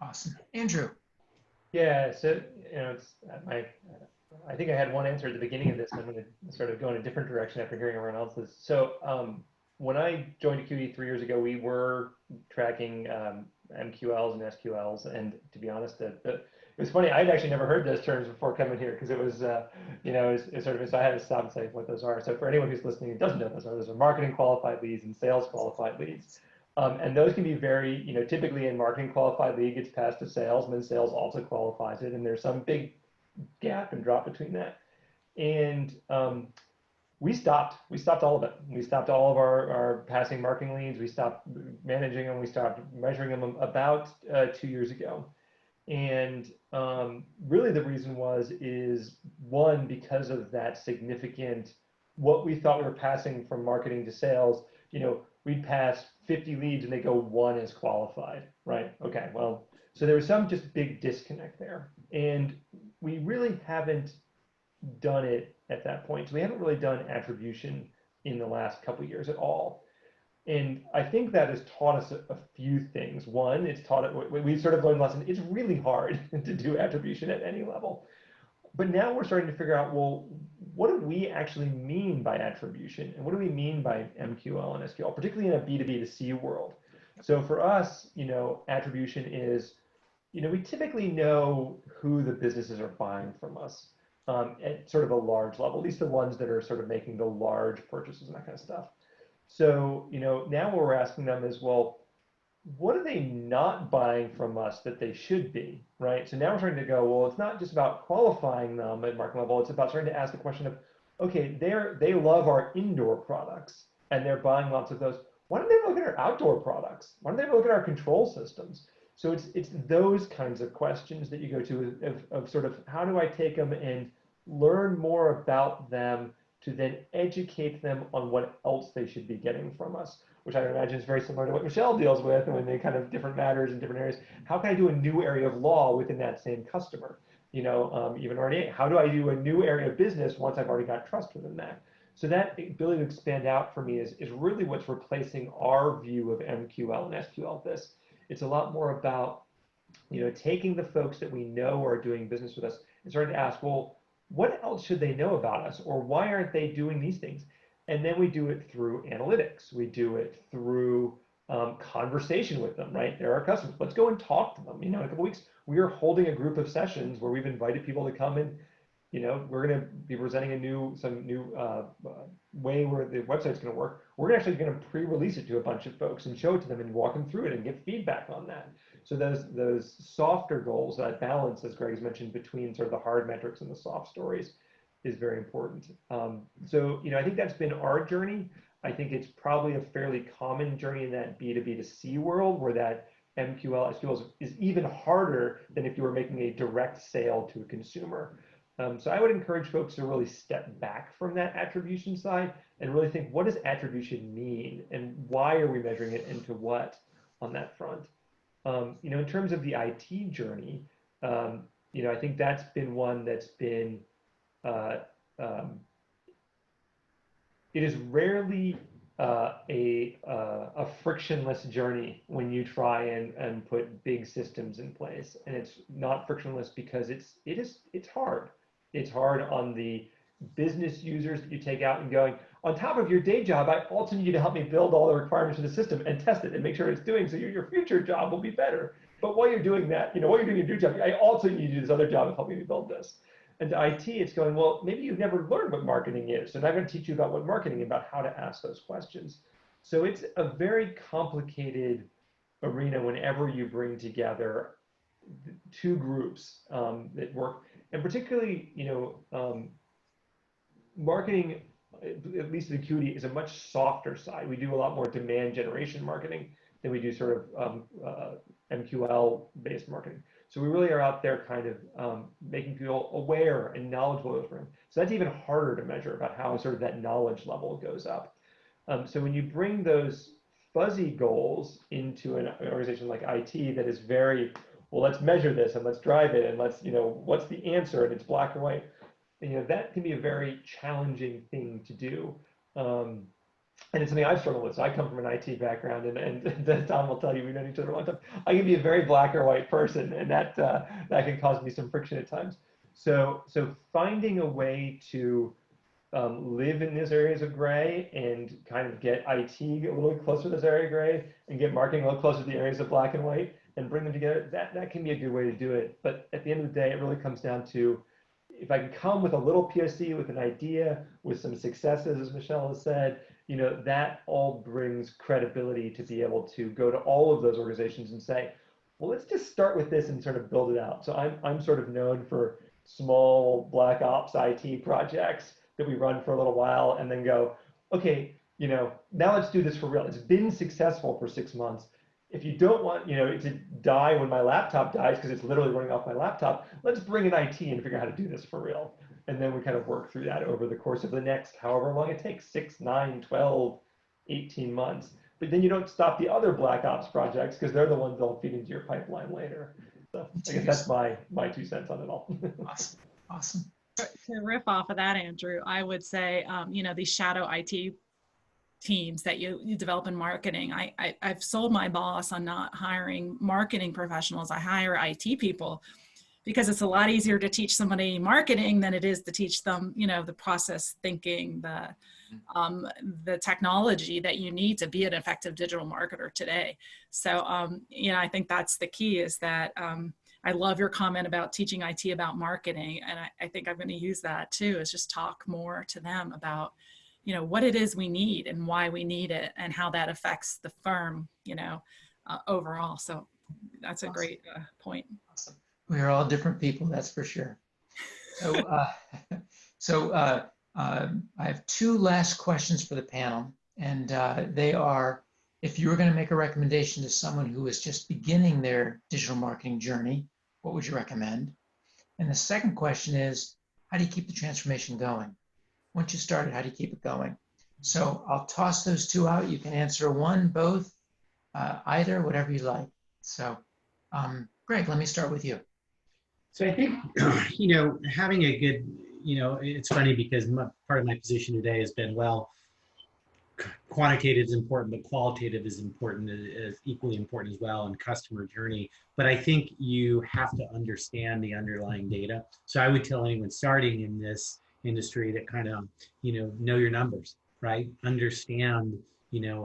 Awesome. Andrew. Yeah, so, you know, I think I had one answer at the beginning of this, and I'm going to sort of go in a different direction after hearing everyone else's. So when I joined Acuity 3 years ago, we were tracking MQLs and SQLs, and to be honest, it was funny. I'd actually never heard those terms before coming here because it was, you know, it's sort of, so I had to stop and say what those are. So for anyone who's listening and doesn't know those are marketing qualified leads and sales qualified leads. And those can be very, you know, typically in marketing qualified lead gets passed to sales, and then sales also qualifies it, and there's some big gap and drop between that. And we stopped all of it. We stopped all of our passing marketing leads. We stopped managing them. We stopped measuring them about 2 years ago. And really the reason is one, because of that significant, what we thought we were passing from marketing to sales, we'd pass 50 leads and they go, one is qualified, right? Okay, well, so there was some just big disconnect there. And we really haven't done it at that point. So we haven't really done attribution in the last couple of years at all. And I think that has taught us a few things. One, it's taught it, we sort of learned a lesson. It's really hard to do attribution at any level. But now we're starting to figure out, well, what do we actually mean by attribution? And what do we mean by MQL and SQL, particularly in a B2B2C world? So for us, attribution is, we typically know who the businesses are buying from us at sort of a large level, at least the ones that are sort of making the large purchases and that kind of stuff. So, now what we're asking them is, well, what are they not buying from us that they should be, right? So now we're starting to go, well, it's not just about qualifying them at market level. It's about starting to ask the question of, okay, they love our indoor products and they're buying lots of those. Why don't they look at our outdoor products? Why don't they look at our control systems? So it's those kinds of questions that you go to of sort of how do I take them and learn more about them to then educate them on what else they should be getting from us, which I imagine is very similar to what Michelle deals with when they kind of different matters in different areas. How can I do a new area of law within that same customer? Even RDA, how do I do a new area of business once I've already got trust within that? So that ability to expand out for me is really what's replacing our view of MQL and SQL this. It's a lot more about, taking the folks that we know are doing business with us and starting to ask, well, what else should they know about us? Or why aren't they doing these things? And then we do it through analytics. We do it through conversation with them, right? They're our customers. Let's go and talk to them. In a couple of weeks, we are holding a group of sessions where we've invited people to come and, we're going to be presenting some new way where the website's going to work. We're actually going to pre-release it to a bunch of folks and show it to them and walk them through it and get feedback on that. So those softer goals, that balance, as Greg has mentioned, between sort of the hard metrics and the soft stories is very important. So, I think that's been our journey. I think it's probably a fairly common journey in that B2B2C world where that MQL, SQL is even harder than if you were making a direct sale to a consumer. So I would encourage folks to really step back from that attribution side and really think, what does attribution mean and why are we measuring it and to what on that front? In terms of the IT journey, I think that's been one that's been, it is rarely a frictionless journey when you try and put big systems in place. And it's not frictionless because it's hard. It's hard on the business users that you take out and going, on top of your day job, I also need you to help me build all the requirements of the system and test it and make sure it's doing so your future job will be better. But while you're doing that, while you're doing your new job, I also need you to do this other job of helping me build this. And to IT, it's going, well, maybe you've never learned what marketing is. So now I'm going to teach you about what marketing is, about how to ask those questions. So it's a very complicated arena whenever you bring together two groups that work. And particularly, marketing, at least at Acuity, is a much softer side. We do a lot more demand generation marketing than we do sort of MQL-based marketing. So we really are out there kind of making people aware and knowledgeable of them. So that's even harder to measure about how sort of that knowledge level goes up. So when you bring those fuzzy goals into an organization like IT that is very, well, let's measure this and let's drive it and let's, what's the answer and it's black and white. And, that can be a very challenging thing to do. And it's something I've struggled with. So I come from an IT background and Tom will tell you, we've known each other a long time. I can be a very black or white person and that can cause me some friction at times. So finding a way to live in these areas of gray and kind of get IT a little bit closer to this area of gray and get marketing a little closer to the areas of black and white and bring them together, that can be a good way to do it. But at the end of the day, it really comes down to, if I can come with a little POC, with an idea, with some successes, as Michelle has said, that all brings credibility to be able to go to all of those organizations and say, well, let's just start with this and sort of build it out. So I'm sort of known for small black ops IT projects that we run for a little while and then go, okay, now let's do this for real. It's been successful for 6 months. if you don't want, it to die when my laptop dies because it's literally running off my laptop, let's bring in IT and figure out how to do this for real. And then we kind of work through that over the course of the next however long it takes, 6, 9, 12, 18 months. But then you don't stop the other Black Ops projects because they're the ones that'll feed into your pipeline later. So I guess that's my 2 cents on it all. Awesome. Awesome. To riff off of that, Andrew, I would say, these shadow IT teams that you develop in marketing. I've sold my boss on not hiring marketing professionals. I hire IT people because it's a lot easier to teach somebody marketing than it is to teach them, the process thinking, the technology that you need to be an effective digital marketer today. So, I think that's the key is that I love your comment about teaching IT about marketing. And I think I'm going to use that too, is just talk more to them about, what it is we need and why we need it and how that affects the firm, overall. So that's a great point. Awesome. We are all different people, that's for sure. So, I have 2 last questions for the panel, and they are, if you were going to make a recommendation to someone who is just beginning their digital marketing journey, what would you recommend? And the second question is, how do you keep the transformation going? Once you started, how do you keep it going? So I'll toss those 2 out. You can answer one, both, either, whatever you like. So, Greg, let me start with you. So I think, having a good, it's funny because part of my position today has been, well, quantitative is important, but qualitative is important, is equally important as well, and customer journey. But I think you have to understand the underlying data. So I would tell anyone starting in this industry to kind of, know your numbers, right? Understand,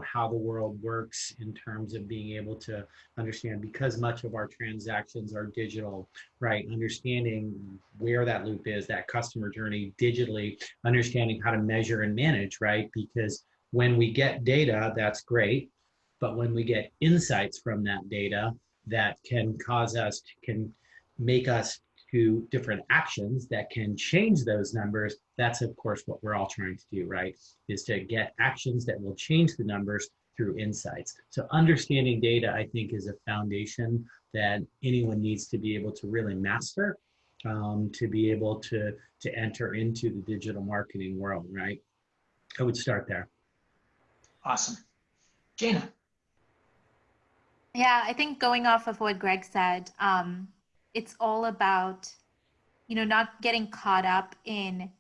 how the world works in terms of being able to understand, because much of our transactions are digital, right? Understanding where that loop is, that customer journey digitally, understanding how to measure and manage, right? Because when we get data, that's great. But when we get insights from that data that can can make us to different actions that can change those numbers, that's of course what we're all trying to do, right? Is to get actions that will change the numbers through insights. So understanding data, I think, is a foundation that anyone needs to be able to really master, to be able to enter into the digital marketing world, right? I would start there. Awesome. Jana. Yeah, I think going off of what Greg said, it's all about, not getting caught up in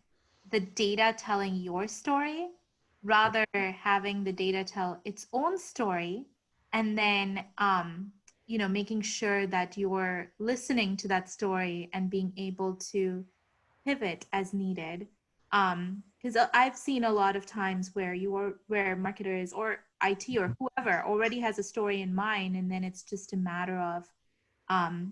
the data telling your story, rather having the data tell its own story, and then, making sure that you're listening to that story and being able to pivot as needed. Because I've seen a lot of times where marketers or IT or whoever already has a story in mind, and then it's just a matter of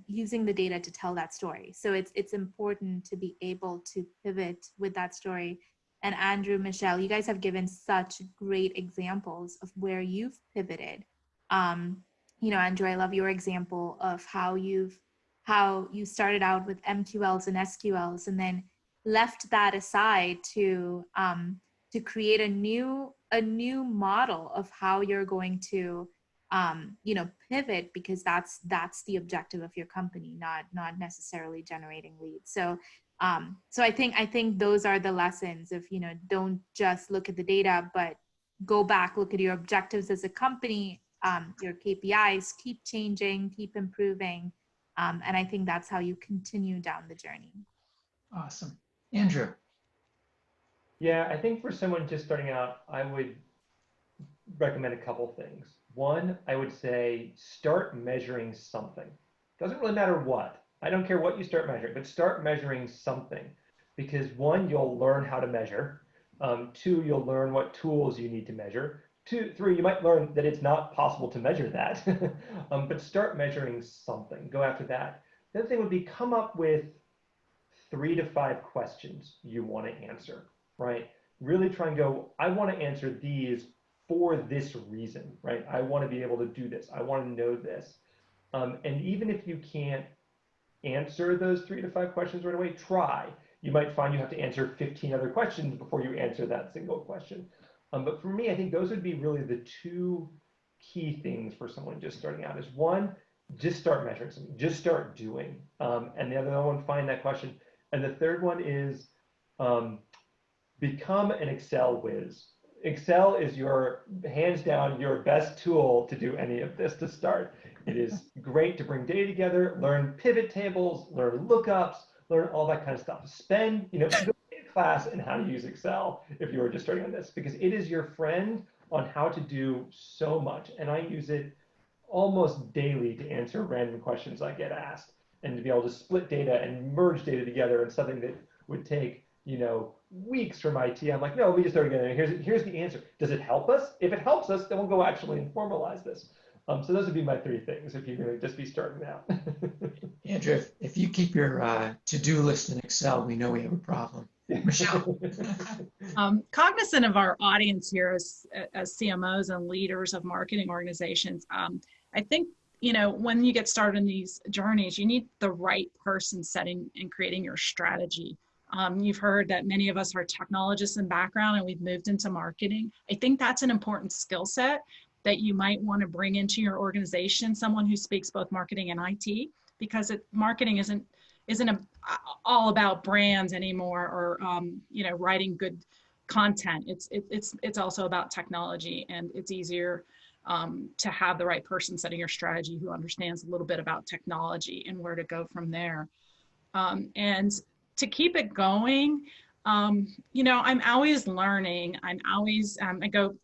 using the data to tell that story. So it's important to be able to pivot with that story. And Andrew, Michelle, you guys have given such great examples of where you've pivoted. Andrew, I love your example of how you started out with MQLs and SQLs and then left that aside to create a new model of how you're going to pivot, because that's the objective of your company, not necessarily generating leads. So I think those are the lessons of, don't just look at the data, but go back, look at your objectives as a company, your KPIs, keep changing, keep improving. And I think that's how you continue down the journey. Awesome. Andrew. Yeah, I think for someone just starting out, I would recommend a couple things. One, I would say start measuring something. Doesn't really matter what. I don't care what you start measuring, but start measuring something. Because 1, you'll learn how to measure. 2, you'll learn what tools you need to measure. 2, 3, you might learn that it's not possible to measure that. But start measuring something. Go after that. The other thing would be come up with 3 to 5 questions you want to answer, right? Really try and go, I want to answer these for this reason, right? I want to be able to do this. I want to know this. And even if you can't answer those 3 to 5 questions right away, try. You might find you have to answer 15 other questions before you answer that single question. But for me, I think those would be really the 2 key things for someone just starting out is one, just start measuring something, just start doing. And the other one, find that question. And the third one is become an Excel whiz. Excel is your, hands down, your best tool to do any of this to start. It is great to bring data together, learn pivot tables, learn lookups, learn all that kind of stuff. Spend, go to a class in how to use Excel if you are just starting on this, because it is your friend on how to do so much. And I use it almost daily to answer random questions I get asked, and to be able to split data and merge data together in something that would take, weeks from IT. I'm like, no, we just start together. Here's the answer. Does it help us? If it helps us, then we'll go actually and formalize this. So those would be my three things if you're going to just be starting out. Andrew, if you keep your to-do list in Excel, we know we have a problem. Michelle. Cognizant of our audience here as CMOs and leaders of marketing organizations, I think, when you get started in these journeys, you need the right person setting and creating your strategy. You've heard that many of us are technologists in background and we've moved into marketing. I think that's an important skill set that you might want to bring into your organization, someone who speaks both marketing and IT, because marketing isn't all about brands anymore, or writing good content. It's also about technology, and it's easier to have the right person setting your strategy who understands a little bit about technology and where to go from there. And to keep it going, I'm always learning. I'm always, I go,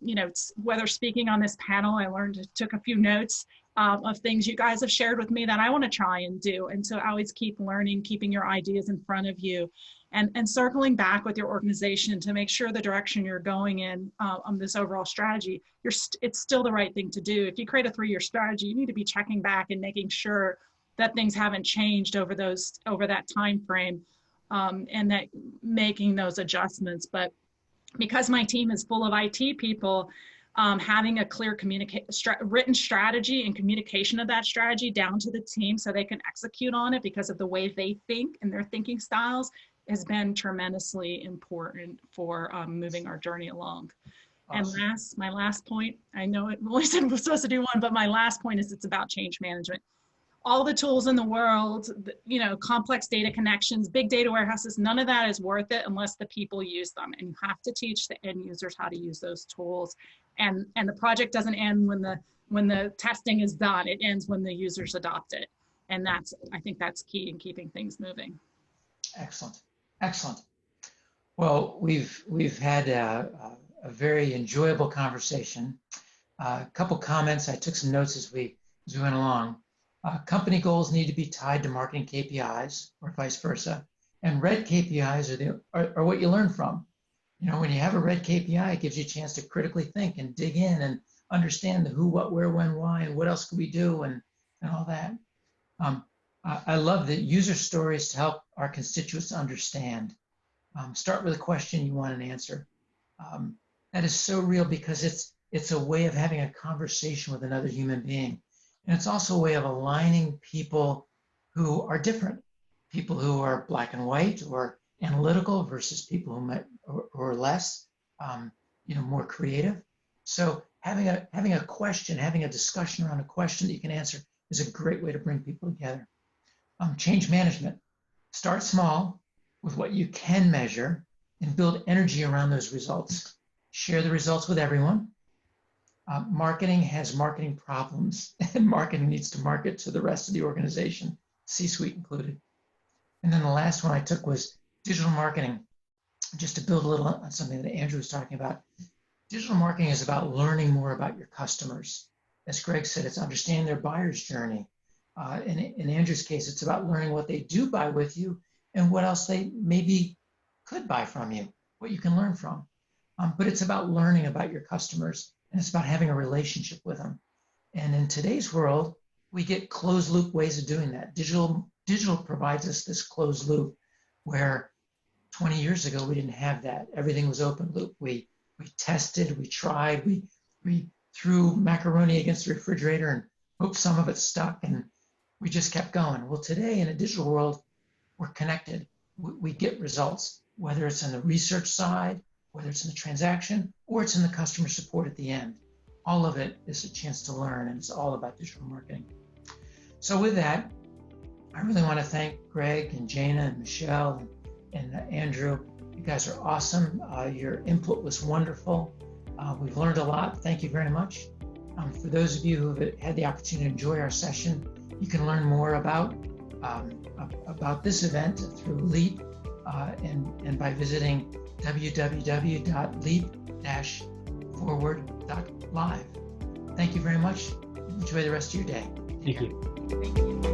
whether speaking on this panel, I took a few notes of things you guys have shared with me that I want to try and do. And so I always keep learning, keeping your ideas in front of you, and circling back with your organization to make sure the direction you're going in on this overall strategy, it's still the right thing to do. If you create a 3-year strategy, you need to be checking back and making sure that things haven't changed over that time frame, and that making those adjustments. But because my team is full of IT people, having a clear written strategy and communication of that strategy down to the team so they can execute on it because of the way they think and their thinking styles has been tremendously important for moving our journey along. Awesome. And my last point, I know it really said we're supposed to do one, but my last point is it's about change management. All the tools in the world, complex data connections, big data warehouses, none of that is worth it unless the people use them. And you have to teach the end users how to use those tools. And the project doesn't end when the testing is done. It ends when the users adopt it. And I think that's key in keeping things moving. Excellent. Excellent. Well, we've had a very enjoyable conversation. A couple comments. I took some notes as we went along. Company goals need to be tied to marketing KPIs or vice versa. And red KPIs are what you learn from. When you have a red KPI, it gives you a chance to critically think and dig in and understand the who, what, where, when, why, and what else could we do, and all that. I love the user stories to help our constituents understand. Start with a question you want an answer. That is so real because it's a way of having a conversation with another human being. And it's also a way of aligning people who are different, people who are black and white or analytical versus people who are less, more creative. So having a question, having a discussion around a question that you can answer is a great way to bring people together. Change management. Start small with what you can measure and build energy around those results. Share the results with everyone. Marketing has marketing problems, and marketing needs to market to the rest of the organization, C-suite included. And then the last one I took was digital marketing, just to build a little on something that Andrew was talking about. Digital marketing is about learning more about your customers. As Greg said, it's understanding their buyer's journey. In Andrew's case, it's about learning what they do buy with you and what else they maybe could buy from you, what you can learn from. But it's about learning about your customers, and it's about having a relationship with them. And in today's world, we get closed loop ways of doing that. Digital provides us this closed loop where 20 years ago, we didn't have that. Everything was open loop. We tested, we tried, we threw macaroni against the refrigerator and hoped some of it stuck, and we just kept going. Well, today in a digital world, we're connected. We get results, whether it's on the research side, whether it's in the transaction, or it's in the customer support at the end. all of it is a chance to learn, and it's all about digital marketing. So with that, I really want to thank Greg and Jana and Michelle and Andrew. You guys are awesome. Your input was wonderful. We've learned a lot. Thank you very much. For those of you who have had the opportunity to enjoy our session, you can learn more about this event through LEAP and by visiting www.leap-forward.live. Thank you very much. Enjoy the rest of your day. Thank you. Thank you.